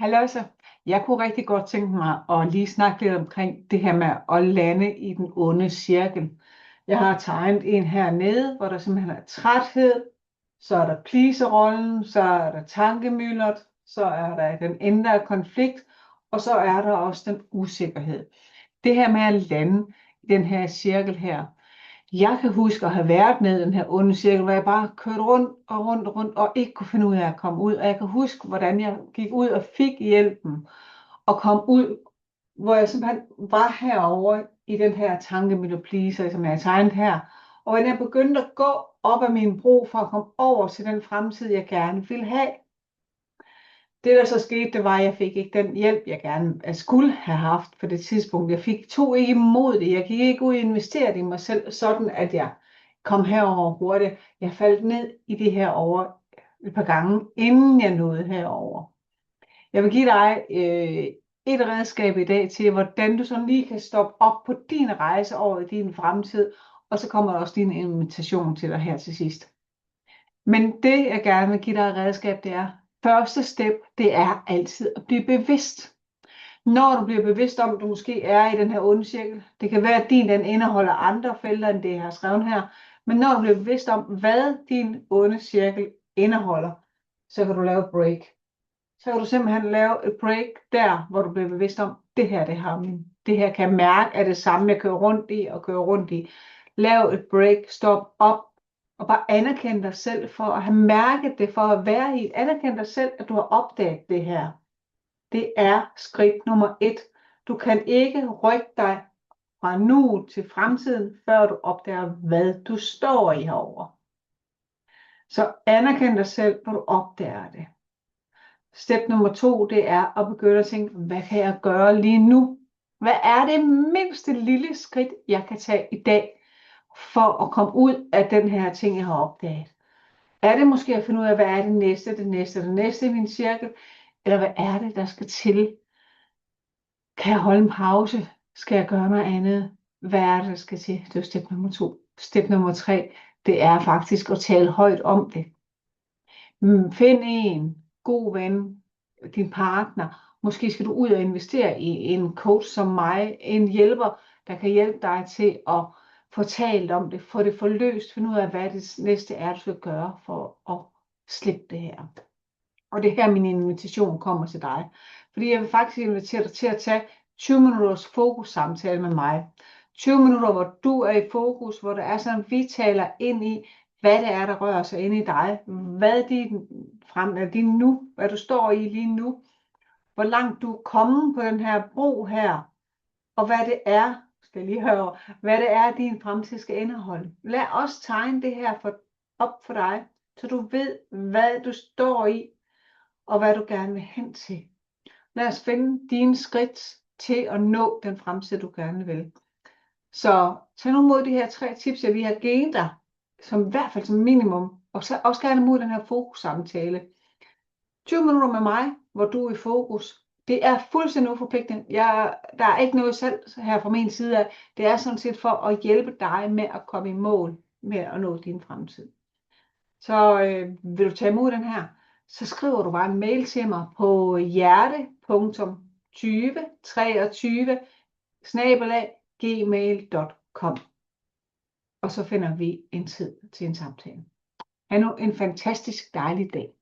Halløjsa. Jeg kunne rigtig godt tænke mig at lige snakke lidt omkring det her med at lande i den onde cirkel. Jeg har tegnet en hernede, hvor der simpelthen er træthed, så er der pleaserrollen, så er der tankemyldret, så er der den indre konflikt, og så er der også den usikkerhed. Det her med at lande i den her cirkel her. Jeg kan huske at have været nede i den her onde cirkel, hvor jeg bare kørte rundt og rundt og rundt og ikke kunne finde ud af at komme ud. Og jeg kan huske, hvordan jeg gik ud og fik hjælpen og kom ud, hvor jeg simpelthen var herovre i den her tankemølle pleaser, som jeg har tegnet her. Og hvordan jeg begyndte at gå op ad min bro for at komme over til den fremtid, jeg gerne ville have. Det der så skete, det var, at jeg fik ikke den hjælp, jeg gerne skulle have haft på det tidspunkt. Tog ikke imod det. Jeg gik ikke ud og investerede i mig selv, sådan at jeg kom herover hurtigt. Jeg faldt ned i det her over et par gange, inden jeg nåede herover. Jeg vil give dig et redskab i dag til, hvordan du sådan lige kan stoppe op på din rejse over i din fremtid, og så kommer der også din invitation til dig her til sidst. Men det, jeg gerne vil give dig et redskab, det er, første step, det er altid at blive bevidst. Når du bliver bevidst om, at du måske er i den her onde cirkel, det kan være, at den indeholder andre felter, end det jeg har skrevet her, men når du bliver bevidst om, hvad din onde cirkel indeholder, så kan du lave et break. Så kan du simpelthen lave et break der, hvor du bliver bevidst om, det her, det har min. Det her kan jeg mærke, er det samme, jeg kører rundt i. Lav et break, stop op, og bare anerkend dig selv for at have mærket det, for at være i. Anerkend dig selv, at du har opdaget det her. Det er skridt nummer 1. Du kan ikke rykke dig fra nu til fremtiden, før du opdager, hvad du står i herovre. Så anerkend dig selv, når du opdager det. Step nummer 2, det er at begynde at tænke, hvad kan jeg gøre lige nu? Hvad er det mindste lille skridt, jeg kan tage i dag, for at komme ud af den her ting, jeg har opdaget? Er det måske at finde ud af, hvad er det næste i min cirkel? Eller hvad er det, der skal til? Kan jeg holde en pause? Skal jeg gøre noget andet? Hvad er det, der skal til? Det er step nummer 2. Step nummer 3, det er faktisk at tale højt om det. Find en god ven, din partner. Måske skal du ud og investere i en coach som mig, en hjælper, der kan hjælpe dig til at få talt om det, få det forløst, finde ud af, hvad det næste er, du skal gøre for at slippe det her. Og det er her, min invitation kommer til dig. Fordi jeg vil faktisk invitere dig til at tage 20 minutters fokussamtale med mig. 20 minutter, hvor du er i fokus, hvor det er sådan, vi taler ind i, hvad det er, der rører sig inde i dig. Hvad er din nu, hvad du står i lige nu. Hvor langt du er kommet på den her bro her. Og hvad det er, skal jeg lige høre, hvad det er, din fremtid skal indeholde. Lad os tegne det her op for dig, så du ved, hvad du står i, og hvad du gerne vil hen til. Lad os finde dine skridt til at nå den fremtid, du gerne vil. Så tag nu mod de her 3 tips, jeg lige har givet dig, som i hvert fald som minimum, og så også gerne mod den her fokussamtale. 20 minutter med mig, hvor du er i fokus. Det er fuldstændig uforpligtende. Der er ikke noget selv her fra min side af. Det er sådan set for at hjælpe dig med at komme i mål med at nå din fremtid. Så vil du tage imod den her, så skriver du bare en mail til mig på hjerte.2023@gmail.com. Og så finder vi en tid til en samtale. Ha' nu en fantastisk dejlig dag.